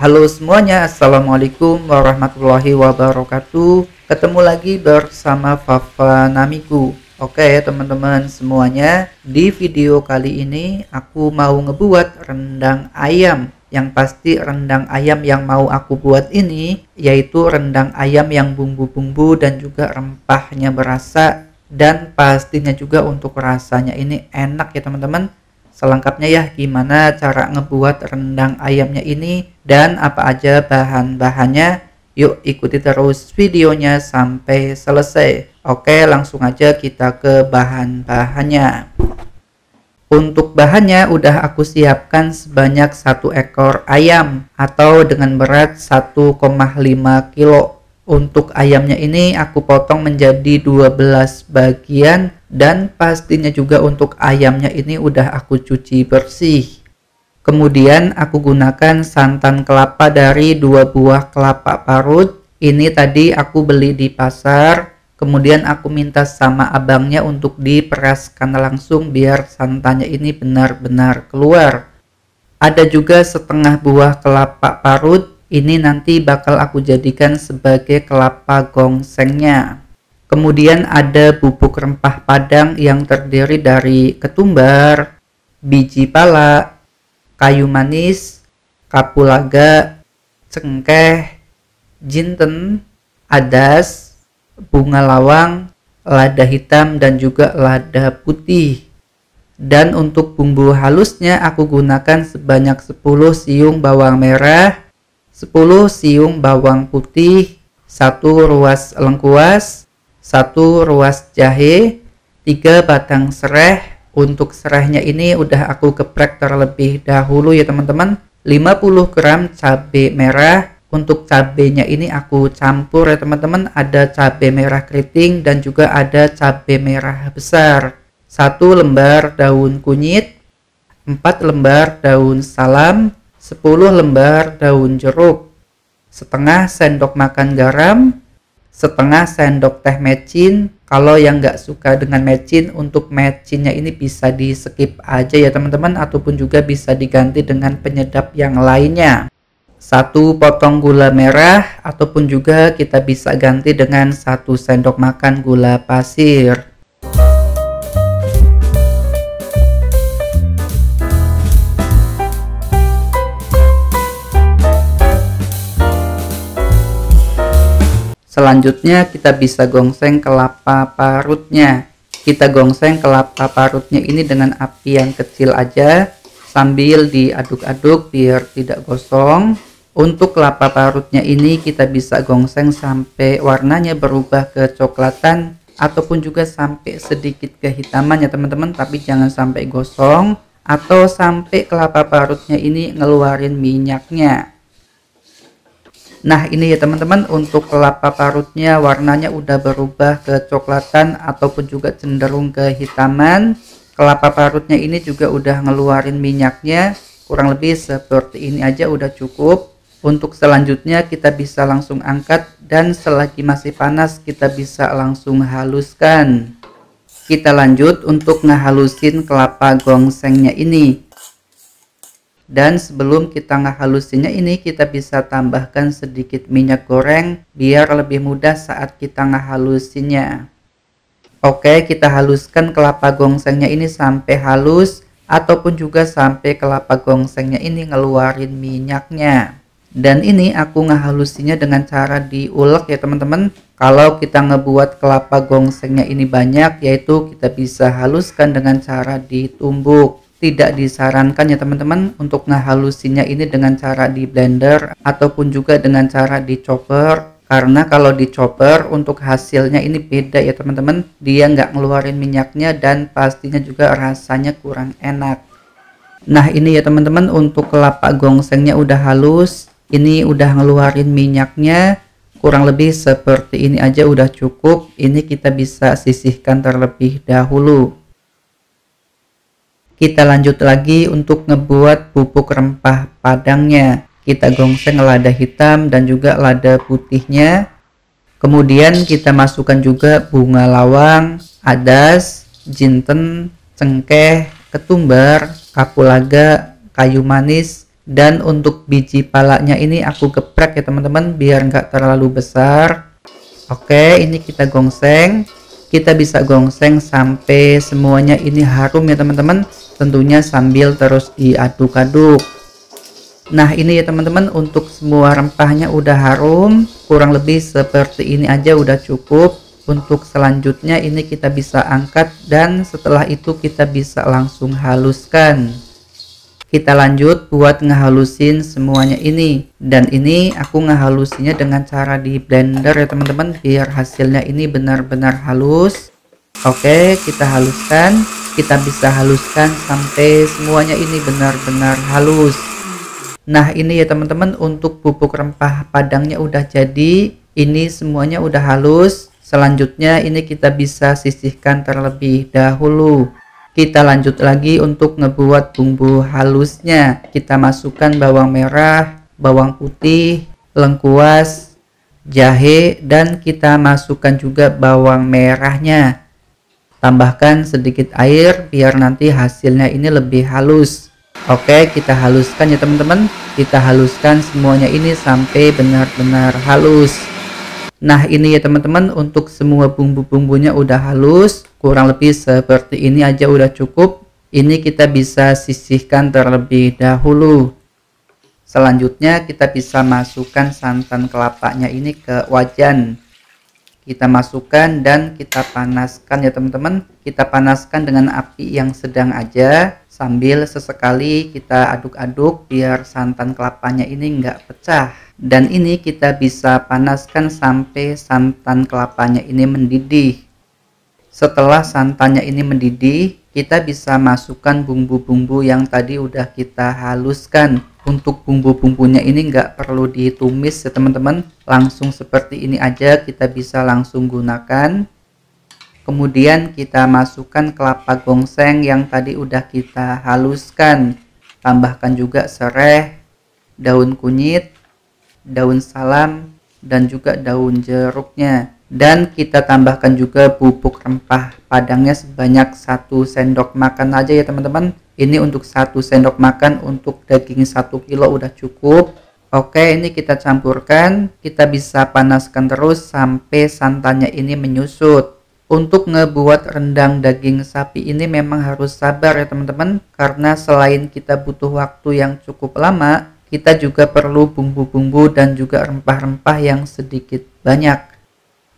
Halo semuanya, Assalamualaikum warahmatullahi wabarakatuh. Ketemu lagi bersama Fafa Namiku. Oke teman-teman semuanya, di video kali ini aku mau ngebuat rendang ayam. Yang pasti rendang ayam yang mau aku buat ini yaitu rendang ayam yang bumbu-bumbu dan juga rempahnya berasa, dan pastinya juga untuk rasanya ini enak ya teman-teman. Selengkapnya ya gimana cara ngebuat rendang ayamnya ini dan apa aja bahan-bahannya, yuk ikuti terus videonya sampai selesai. Oke, langsung aja kita ke bahan-bahannya. Untuk bahannya udah aku siapkan sebanyak 1 ekor ayam atau dengan berat 1,5 kilo. Untuk ayamnya ini aku potong menjadi 12 bagian, dan pastinya juga untuk ayamnya ini udah aku cuci bersih. Kemudian aku gunakan santan kelapa dari 2 buah kelapa parut. Ini tadi aku beli di pasar, kemudian aku minta sama abangnya untuk diperaskan langsung biar santannya ini benar-benar keluar. Ada juga setengah buah kelapa parut. Ini nanti bakal aku jadikan sebagai kelapa gongsengnya. Kemudian ada bubuk rempah padang yang terdiri dari ketumbar, biji pala, kayu manis, kapulaga, cengkeh, jinten, adas, bunga lawang, lada hitam, dan juga lada putih. Dan untuk bumbu halusnya aku gunakan sebanyak 10 siung bawang merah, 10 siung bawang putih, 1 ruas lengkuas, 1 ruas jahe, 3 batang serai. Untuk serainya ini udah aku geprek terlebih dahulu ya teman-teman. 50 gram cabai merah. Untuk cabenya ini aku campur ya teman-teman. Ada cabai merah keriting dan juga ada cabai merah besar. 1 lembar daun kunyit, 4 lembar daun salam, 10 lembar daun jeruk, setengah sendok makan garam, setengah sendok teh mecin. Kalau yang nggak suka dengan mecin, untuk mecinnya ini bisa di skip aja ya teman-teman, ataupun juga bisa diganti dengan penyedap yang lainnya. 1 potong gula merah, ataupun juga kita bisa ganti dengan 1 sendok makan gula pasir. Selanjutnya kita bisa gongseng kelapa parutnya. Kita gongseng kelapa parutnya ini dengan api yang kecil aja sambil diaduk-aduk biar tidak gosong. Untuk kelapa parutnya ini kita bisa gongseng sampai warnanya berubah kecoklatan ataupun juga sampai sedikit kehitaman ya teman-teman, tapi jangan sampai gosong atau sampai kelapa parutnya ini ngeluarin minyaknya. Nah ini ya teman-teman, untuk kelapa parutnya warnanya udah berubah kecoklatan ataupun juga cenderung kehitaman. Kelapa parutnya ini juga udah ngeluarin minyaknya, kurang lebih seperti ini aja udah cukup. Untuk selanjutnya kita bisa langsung angkat, dan selagi masih panas kita bisa langsung haluskan. Kita lanjut untuk ngehalusin kelapa gongsengnya ini. Dan sebelum kita ngehalusinnya ini kita bisa tambahkan sedikit minyak goreng biar lebih mudah saat kita ngehalusinnya. Oke, kita haluskan kelapa gongsengnya ini sampai halus ataupun juga sampai kelapa gongsengnya ini ngeluarin minyaknya. Dan ini aku ngehalusinnya dengan cara diulek ya teman-teman. Kalau kita ngebuat kelapa gongsengnya ini banyak, yaitu kita bisa haluskan dengan cara ditumbuk. Tidak disarankan ya teman-teman untuk ngehalusinnya ini dengan cara di blender ataupun juga dengan cara di chopper, karena kalau di chopper untuk hasilnya ini beda ya teman-teman, dia nggak ngeluarin minyaknya dan pastinya juga rasanya kurang enak. Nah ini ya teman-teman, untuk kelapa gongsengnya udah halus, ini udah ngeluarin minyaknya, kurang lebih seperti ini aja udah cukup. Ini kita bisa sisihkan terlebih dahulu. Kita lanjut lagi untuk ngebuat bubuk rempah padangnya. Kita gongseng lada hitam dan juga lada putihnya. Kemudian kita masukkan juga bunga lawang, adas, jinten, cengkeh, ketumbar, kapulaga, kayu manis, Dan untuk biji palanya ini aku geprek ya teman-teman, biar nggak terlalu besar. Oke, ini kita gongseng. Kita bisa gongseng sampai semuanya ini harum ya teman-teman, tentunya sambil terus diaduk-aduk. Nah ini ya teman-teman, untuk semua rempahnya udah harum, kurang lebih seperti ini aja udah cukup. Untuk selanjutnya ini kita bisa angkat, dan setelah itu kita bisa langsung haluskan. Kita lanjut buat ngehalusin semuanya ini, dan ini aku ngehalusinya dengan cara di blender ya teman-teman, biar hasilnya ini benar-benar halus. Oke, kita haluskan. Kita bisa haluskan sampai semuanya ini benar-benar halus. Nah ini ya teman-teman, untuk bubuk rempah padangnya udah jadi. Ini semuanya udah halus. Selanjutnya ini kita bisa sisihkan terlebih dahulu. Kita lanjut lagi untuk ngebuat bumbu halusnya. Kita masukkan bawang merah, bawang putih, lengkuas, jahe, dan kita masukkan juga bawang merahnya. Tambahkan sedikit air biar nanti hasilnya ini lebih halus. Oke, kita haluskan ya teman-teman. Kita haluskan semuanya ini sampai benar-benar halus. Nah ini ya teman-teman, untuk semua bumbu-bumbunya udah halus, kurang lebih seperti ini aja udah cukup. Ini kita bisa sisihkan terlebih dahulu. Selanjutnya kita bisa masukkan santan kelapanya ini ke wajan. Kita masukkan dan kita panaskan ya teman-teman. Kita panaskan dengan api yang sedang aja, sambil sesekali kita aduk-aduk biar santan kelapanya ini nggak pecah. Dan ini kita bisa panaskan sampai santan kelapanya ini mendidih. Setelah santannya ini mendidih, kita bisa masukkan bumbu-bumbu yang tadi udah kita haluskan. Untuk bumbu-bumbunya ini nggak perlu ditumis ya teman-teman, langsung seperti ini aja kita bisa langsung gunakan. Kemudian kita masukkan kelapa gongseng yang tadi udah kita haluskan. Tambahkan juga serai, daun kunyit, daun salam, dan juga daun jeruknya. Dan kita tambahkan juga bubuk rempah padangnya sebanyak 1 sendok makan aja ya teman-teman. Ini untuk 1 sendok makan, untuk daging 1 kilo udah cukup. Oke, ini kita campurkan. Kita bisa panaskan terus sampai santannya ini menyusut. Untuk ngebuat rendang daging sapi ini memang harus sabar ya teman-teman, karena selain kita butuh waktu yang cukup lama, kita juga perlu bumbu-bumbu dan juga rempah-rempah yang sedikit banyak.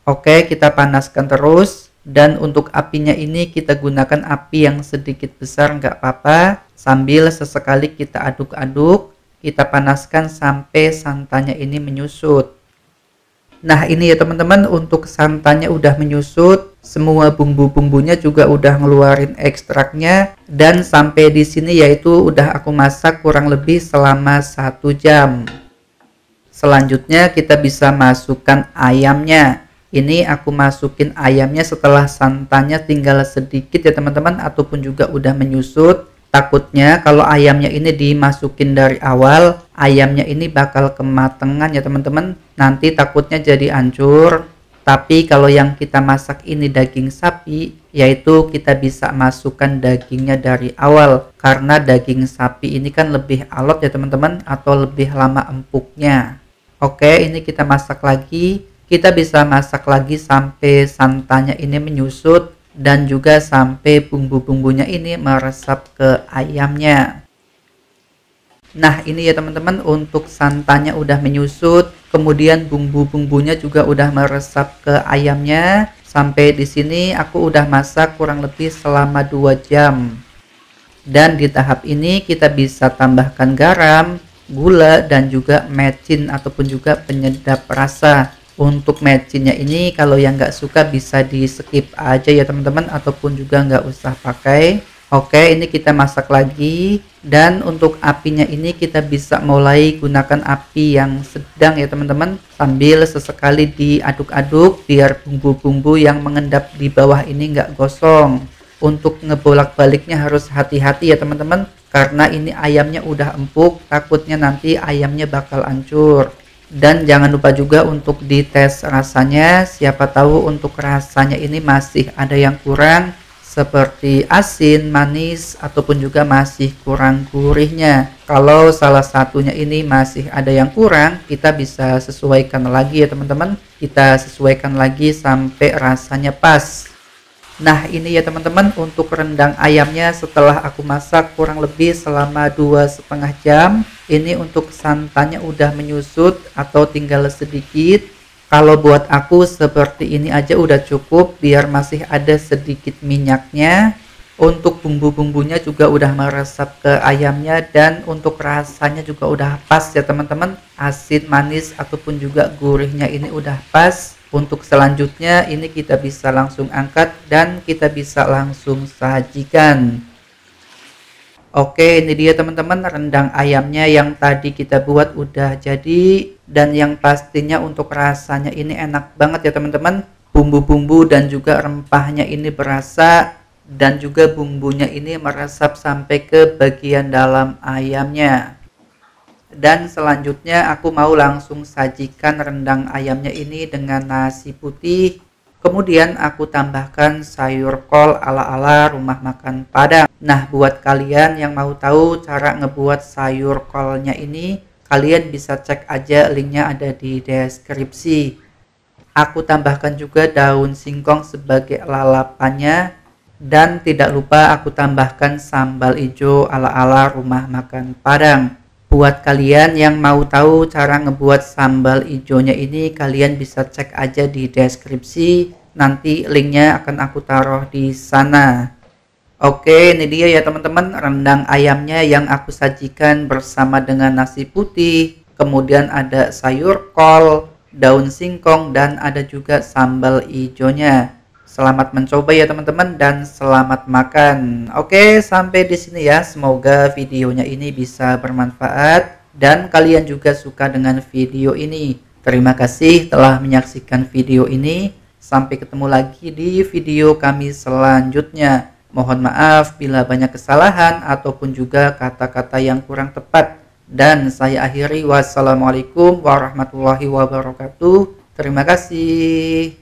Oke, kita panaskan terus, dan untuk apinya ini kita gunakan api yang sedikit besar nggak apa-apa, sambil sesekali kita aduk-aduk. Kita panaskan sampai santannya ini menyusut. Nah ini ya teman-teman, untuk santannya udah menyusut, semua bumbu-bumbunya juga udah ngeluarin ekstraknya, dan sampai di sini yaitu udah aku masak kurang lebih selama 1 jam. Selanjutnya kita bisa masukkan ayamnya. Ini aku masukin ayamnya setelah santannya tinggal sedikit ya teman-teman, ataupun juga udah menyusut. Takutnya kalau ayamnya ini dimasukin dari awal, ayamnya ini bakal kematangan ya teman-teman. Nanti takutnya jadi hancur. Tapi kalau yang kita masak ini daging sapi, yaitu kita bisa masukkan dagingnya dari awal. Karena daging sapi ini kan lebih alot ya teman-teman, atau lebih lama empuknya. Oke, ini kita masak lagi. Kita bisa masak lagi sampai santannya ini menyusut, dan juga sampai bumbu-bumbunya ini meresap ke ayamnya. Nah ini ya teman-teman, untuk santannya udah menyusut, kemudian bumbu-bumbunya juga udah meresap ke ayamnya. Sampai di sini aku udah masak kurang lebih selama 2 jam. Dan di tahap ini kita bisa tambahkan garam, gula, dan juga mecin ataupun juga penyedap rasa. Untuk mecinnya ini kalau yang nggak suka bisa di skip aja ya teman-teman, ataupun juga nggak usah pakai. Oke, ini kita masak lagi, dan untuk apinya ini kita bisa mulai gunakan api yang sedang ya teman-teman, sambil sesekali diaduk-aduk biar bumbu-bumbu yang mengendap di bawah ini nggak gosong. Untuk ngebolak-baliknya harus hati-hati ya teman-teman, karena ini ayamnya udah empuk, takutnya nanti ayamnya bakal hancur. Dan jangan lupa juga untuk dites rasanya, siapa tahu untuk rasanya ini masih ada yang kurang, seperti asin, manis, ataupun juga masih kurang gurihnya. Kalau salah satunya ini masih ada yang kurang, kita bisa sesuaikan lagi ya teman-teman. Kita sesuaikan lagi sampai rasanya pas. Nah ini ya teman-teman untuk rendang ayamnya setelah aku masak kurang lebih selama 2,5 jam. Ini untuk santannya udah menyusut atau tinggal sedikit. Kalau buat aku seperti ini aja udah cukup biar masih ada sedikit minyaknya. Untuk bumbu-bumbunya juga udah meresap ke ayamnya dan untuk rasanya juga udah pas ya teman-teman. Asin, manis ataupun juga gurihnya ini udah pas. Untuk selanjutnya ini kita bisa langsung angkat dan kita bisa langsung sajikan. Oke, ini dia teman-teman rendang ayamnya yang tadi kita buat udah jadi. Dan yang pastinya untuk rasanya ini enak banget ya teman-teman. Bumbu-bumbu dan juga rempahnya ini berasa. Dan juga bumbunya ini meresap sampai ke bagian dalam ayamnya. Dan selanjutnya aku mau langsung sajikan rendang ayamnya ini dengan nasi putih. Kemudian aku tambahkan sayur kol ala-ala rumah makan Padang. Nah buat kalian yang mau tahu cara ngebuat sayur kolnya ini, kalian bisa cek aja linknya ada di deskripsi. Aku tambahkan juga daun singkong sebagai lalapannya. Dan tidak lupa aku tambahkan sambal hijau ala-ala rumah makan Padang. Buat kalian yang mau tahu cara ngebuat sambal hijaunya ini, kalian bisa cek aja di deskripsi. Nanti linknya akan aku taruh di sana. Oke, ini dia ya teman-teman rendang ayamnya yang aku sajikan bersama dengan nasi putih. Kemudian ada sayur kol, daun singkong, dan ada juga sambal hijaunya. Selamat mencoba ya teman-teman dan selamat makan. Oke, sampai di sini ya. Semoga videonya ini bisa bermanfaat dan kalian juga suka dengan video ini. Terima kasih telah menyaksikan video ini. Sampai ketemu lagi di video kami selanjutnya. Mohon maaf bila banyak kesalahan ataupun juga kata-kata yang kurang tepat. Dan saya akhiri wassalamualaikum warahmatullahi wabarakatuh. Terima kasih.